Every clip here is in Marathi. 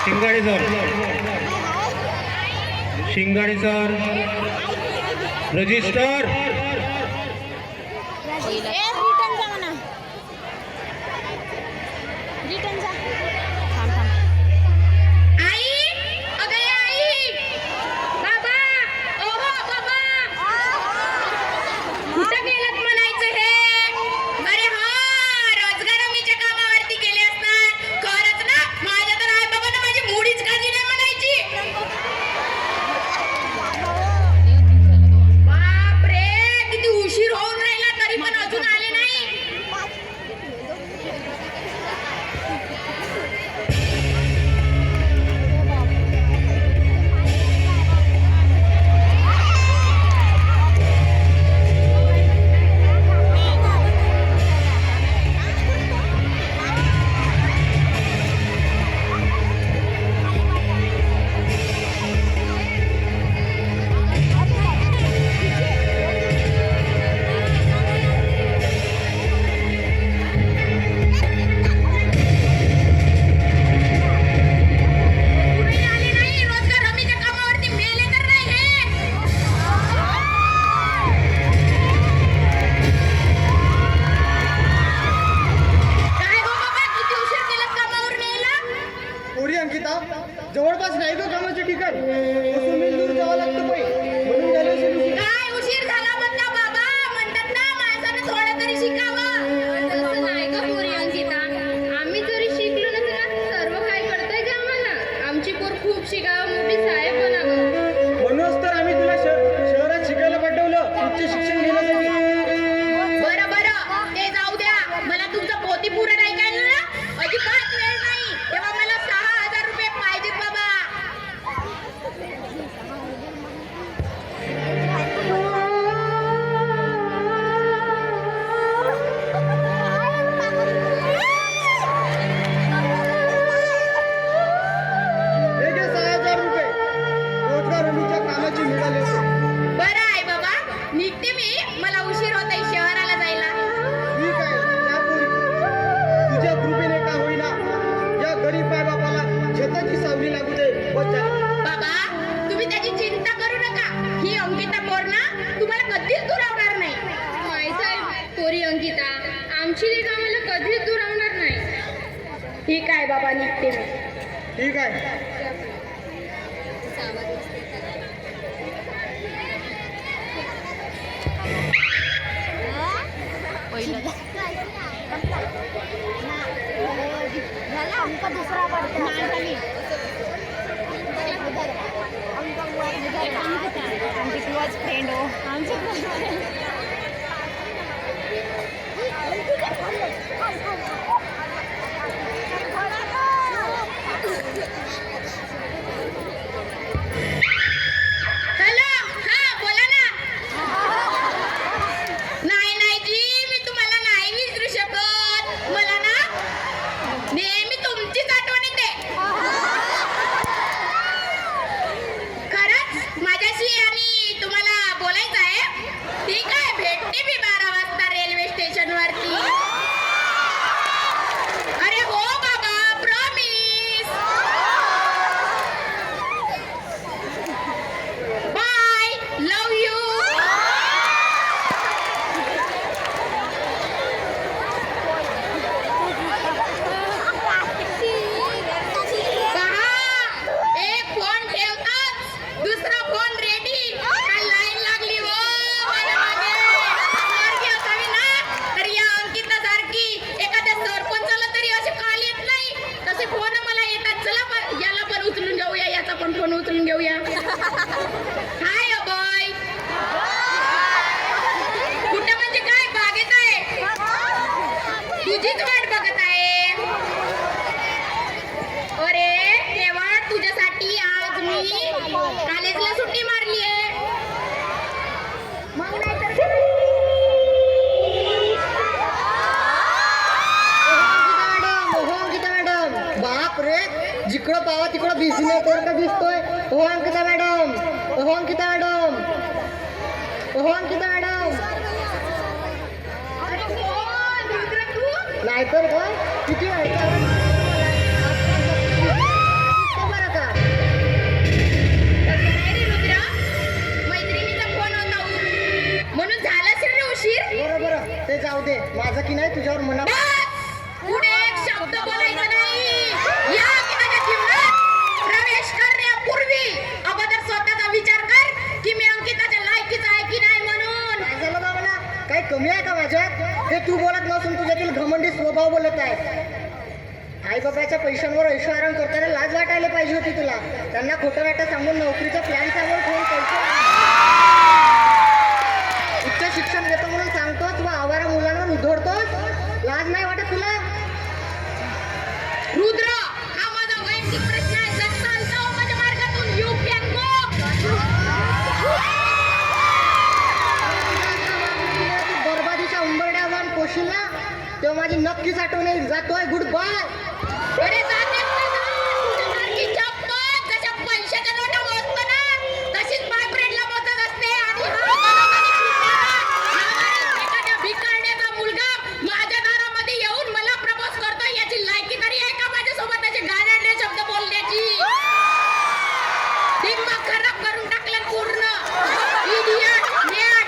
शिंगाडे सर, शिंगाडे सर, रजिस्टर जवळपास नाही गं कामाचे ठिकाण, दूर जावं लागतं पै म्हणून झालं असेल. काय उशीर झाला म्हणता बाबा, म्हणतात ना माणसाने थोडं तरी शिकावं. तसं नाही गं पोरी अंकिता, आम्ही जरी शिकलो ना तर सर्व काय करता येते आम्हाला. आमची पोर खूप शिकावं, मोठी साहेब बनावं. म्हणूनच तर आम्ही तुला शहरात शिकायला पाठवलं, उच्च शिक्षण घेण्यासाठी. बरं बरं ते जाऊ द्या, मला तुमचं पोती पुरण ऐकायला ना अजिबात वेळ नाही. तेव्हा मला 6,000 रुपये पाहिजेत बाबा. हे घे 6,000 रुपये, रोजगार हमीच्या कामाचे मिळाले. बरं आहे बाबा, निघते मी, मला उशीर होत आहे शहराला जायला. ठीक आहे, जा पोरी. तुझ्या कृपेने का होईना या गरीब माय बापाला शेताची सावली लागू दे. बस झालं. बाबा तुम्ही त्याची चिंता करू नका. ही अंकिता पोर ना तुम्हाला कधीच दुरावणार नाही. माहित आहे पोरी अंकिता, आमची लेक आम्हाला कधीच दुरावणार नाही. ठीक आहे बाबा, निघते मी. ठीक आहे. दुसरा पडतो आमची क्लोज फ्रेंड हो. हॅलो, हा बोला ना. नाही नाही जी, मी तुम्हाला नाही विसरू शकत. मला ना नेहमी तुमचीच आठवण येते. खरंच माझ्याशी आणि तुम्हाला बोलायचं आहे. ठीक आहे, भेटते मी 12 वाजता रेल्वे स्टेशन वरती. अरे हो बाबा, प्रॉमिस. Bye, love you. एक फोन ठेवताच दुसरा फोन रेडी. काय लाईन लागली हो माझ्या मागे. पोरगी असावी ना तर या अंकिता सारखी एखाद्या सरपंचाला तरी असे कॉल येत नाही, तसे फोन मला येतात. चला पण याला पण उचलून घेऊया, याचा पण फोन उचलून घेऊया. हाय अबॉय, कुठं म्हणजे काय बागेत आहे? तुझीच वाट बघत आहे. अरे तेव्हा तुझ्यासाठी आज मी कॉलेजला सुट्टी मारली आहे. मग नाहीतर काय? अंकिता मॅडम, बाप रे, जिकडं पावा तिकडं बिझनेस का दिसतोय. हो अंकिता मॅडम, हो अंकिता मॅडम, हो अंकिता मॅडम. अरे कोण रुद्र तू? नाहीतर काय, किती वाईट. शब्द बोलायचं नाही. या अंकिताच्या जीवनात प्रवेश करण्यापूर्वी अगोदर स्वतःचा विचार कर की मी अंकिताच्या लायकीचा आहे की नाही म्हणून. काय झालं बाबाला? काही कमी आहे का माझ्यात? हे तू बोलत नसून तुझ्यातील घमंडी स्वभाव बोलत आहे. आई बाबाच्या पैशांवर ऐशोआराम करताना लाज वाटायला पाहिजे होती तुला. त्यांना खोटं वाटत सांगून नोकरीचा प्लॅन सांगून ठेवून पैसे उच्च शिक्षण घेतो म्हणून सांगतोच व आवारा मुलांवर उधळतोस. लाज नाही वाटत तुला? रुद्र, हा माझा वैयक्तिक प्रश्न आहे. जर चालतो माझ्या मार्गातून यू कॅन गो. बरबादीच्या उंबरड्यावर पोशील ना तेव्हा माझी नक्कीच आठवण येईल. जातोय, गुड बाय. अरे जातेस ना जा. तुझ्यासारखी चप्पल जशा पैशाच्या नोटा मोजतो ना तशीच बॉयफ्रेंडला मोजत असते. आणि हा मनोमनी फिरणारा, यावरील एखाद्या भिकारण्याचा मुलगा माझ्या दारामध्ये येऊन मला प्रपोज करतो. याची लायकी तरी आहे का माझ्यासोबत असे घाणेरडे शब्द बोलण्याची? दिमाग खराब करून टाकलं पूर्ण. Idiot, mad.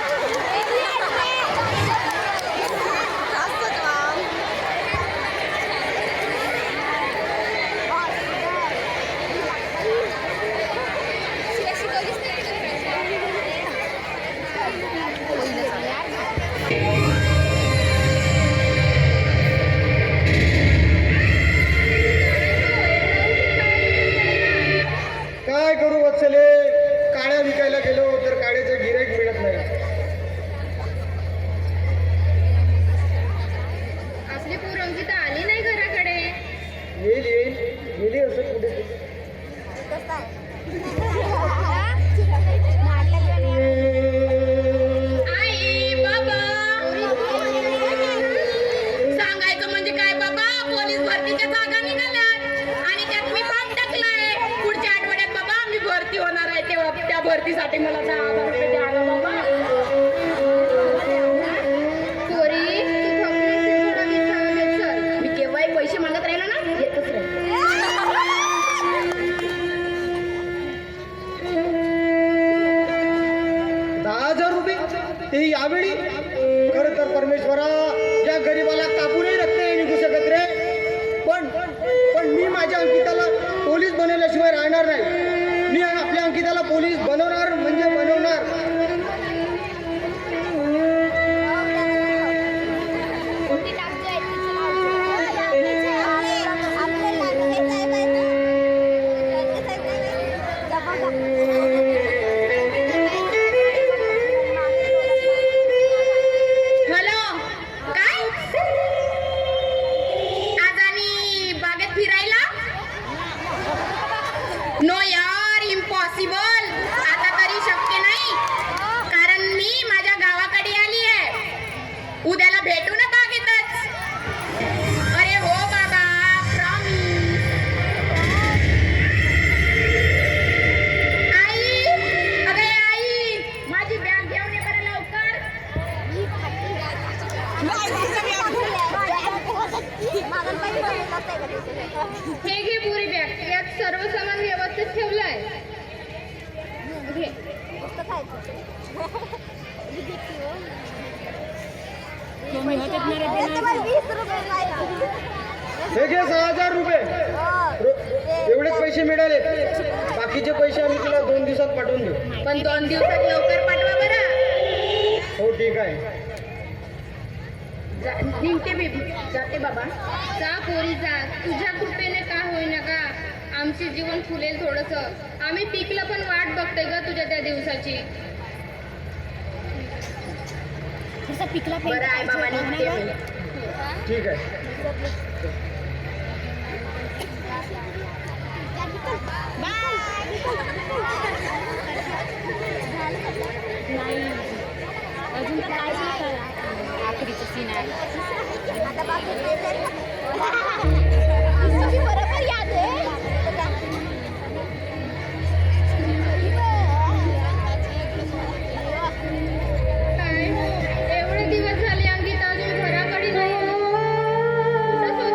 काय करू वत्सले? काड्या विकायला गेलो तर काड्याचं गिऱ्हाईक मिळत नाही. आपली पोर अंकिता आली नाही घराकडे. येईल येईल गेली असं कुठे. आई, बाबा. सांगायचं म्हणजे काय बाबा, पोलीस भरतीच्या जागा निघाल्यात आणि त्यात मी फॉर्म टाकलाय. पुढच्या आठवड्यात बाबा मी भरती होणार आहे. तेव्हा त्या भरतीसाठी मला 10,000 रुपये द्या ना बाबा. पोरी, तू थकलीस, थोडा विश्राम घे चल. मी केव्हाही पैसे मागत राहिला ना येतच राहील. 10,000 रुपये तेही यावेळी? खरं तर परमेश्वरा, या गरीबाला कापूनही रक्त निघू शकत रे. पण मी माझ्या अंकिताला पोलीस बनवल्याशिवाय राहणार नाही. मी आपल्या अंकिताला पोलीस बनवणार म्हणजे बनवणार. हॅलो, काय? आज आणि बागेत फिरायला? नो यार, इम्पॉसिबल. आता तरी शक्य नाही, कारण मी माझ्या गावाकडे आली आहे. उद्याला भेटू ना बागेतच. अरे हो बाबा, प्रॉमिस. आई, अरे आई, माझी बॅग घेऊन ये बरं लवकर. हे घे पुरी बॅग. यात सर्व सामान व्यवस्थित ठेवलंय. घे. हे घे 6,000 रुपये. एवढेच पैसे मिळाले. बाकीचे पैसे आम्ही तुला 2 दिवसात पाठवून देऊ. पण 2 दिवसात लवकर पाठवा बरं. हो ठीक आहे. निघते मी, जाते बाबा. जा पोरी जा. तुझ्या कृपेने का होईना का आमचे जीवन फुलेल थोडस. आम्ही पिकलं पण वाट बघतोय ग तुझ्या त्या दिवसाची. बरं आहे बाबा, निघते मी. ठीक आहे. अजून तर काय आखरीचं सीन आहे. आता बरोबर याद आहे. काय हो, एवढे दिवस झाले अंकिता अजून घराकडे नाही. कुठं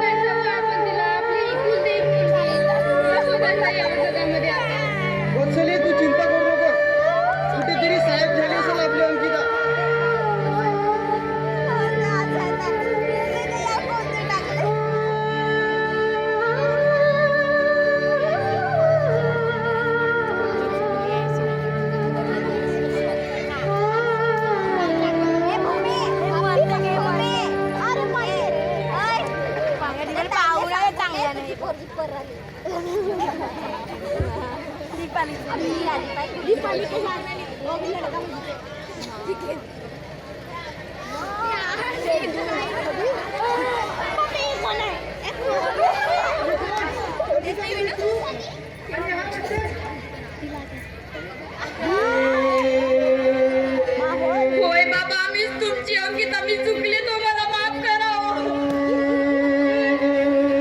होय बाबा, मीच तुमची अंकिता, मी चुकले, तो मला माफ करा हो.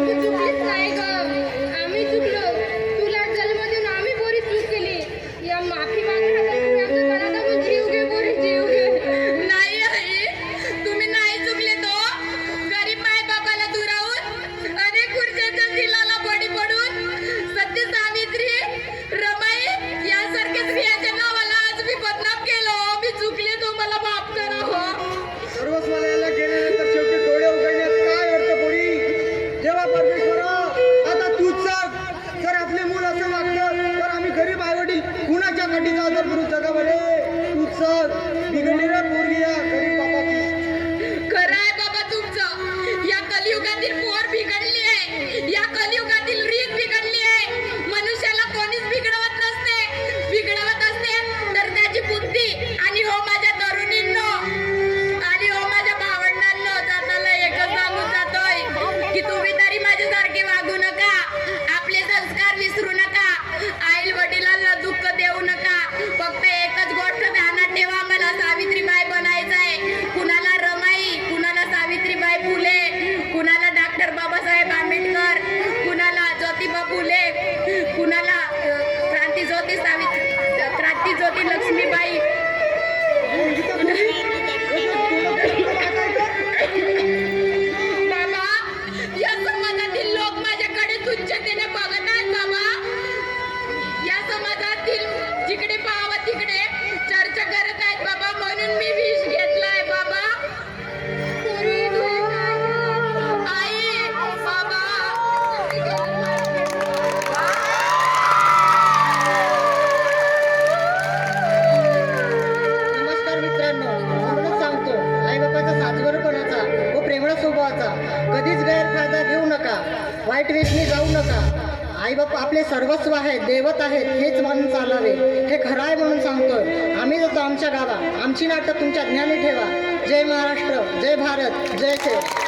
तू चुकलीच नाही ग, आम्ही चुकलो. तुला जन्म देऊन आम्ही पोरी चूक केली. या माफी मागण्यासाठी आमच्या घरात जीव घे पोरी, जीव घे. नाही आई, तुम्ही नाही चुकले तो. गरीब माय बाबाला दुरावून, अनेक खुर्च्यांच्या शिलाला बळी पडून, सत्य सावित्री, रमाई यासारख्या स्त्रियांच्या नावाला आज मी बदनाम केलं हो. मी चुकले, तो मला माफ करा हो. सर्वस्वाला गेल्यानंतर शेवटी डोळे उघडण्यात काय अर्थ पोरी? देवा परमेश्वरा, आता तूच सांग, जर आपले मूल असं वागलं तर आम्ही गरीब आईवडील कुणाच्या काठीचा आदर करू जगामध्ये? तूच सांग, बिघडलेल्या पोरगी या गरीब बापाची. खरं आहे बाबा तुमचं. या कलियुगातील पोर बिघडली आहे, या कलियुगातील रीत बिघडली आहे. मनुष्याला कोणीच बिघडवत नसते. बिघडवत असते तर त्याची बुद्धी. आणि हो माझ्या तरुणींनो, आणि हो माझ्या भावंडांनो, जाताना एकच सांगून जातोय की तुम्ही तरी माझ्यासारखे वागू नका. आपले संस्कार विसरू नका. आई वडिलांना दुःख देऊ नका. फक्त एकच गोष्ट ध्यानात ठेवा, मला सावित्रीबाई बनायचं आहे. कुणाला रमाई, कुणाला सावित्रीबाई फुले, कुणाला डॉक्टर बाबासाहेब आंबेडकर, कुणाला ज्योतिबा फुले, कुणाला क्रांतीज्योती क्रांतीज्योती लक्ष्मीबाई. बाबा, या समाजातील लोक माझ्याकडे तुच्छतेने बघत आहेत बाबा. या समाजातील जिकडे पाहावं तिकडे चर्चा करत आहेत बाबा, म्हणून मी विष घेतलाय बाबा. आई, बाबा. नमस्कार मित्रांनो, म्हणूनच सांगतो, आई बापाचा साजवरपणाचा व प्रेमळ स्वभावाचा कधीच गैरफायदा घेऊ नका. वाईट वेशनी जाऊ नका. आई बाप आपले सर्वस्व आहेत, दैवत आहेत, हेच मानून चालावे. हे खरं आहे म्हणून सांगतोय. आम्ही जातो आमच्या गावा. आमची नाटक तुमच्या ज्ञानी ठेवा. जय महाराष्ट्र, जय भारत, जय सेवा.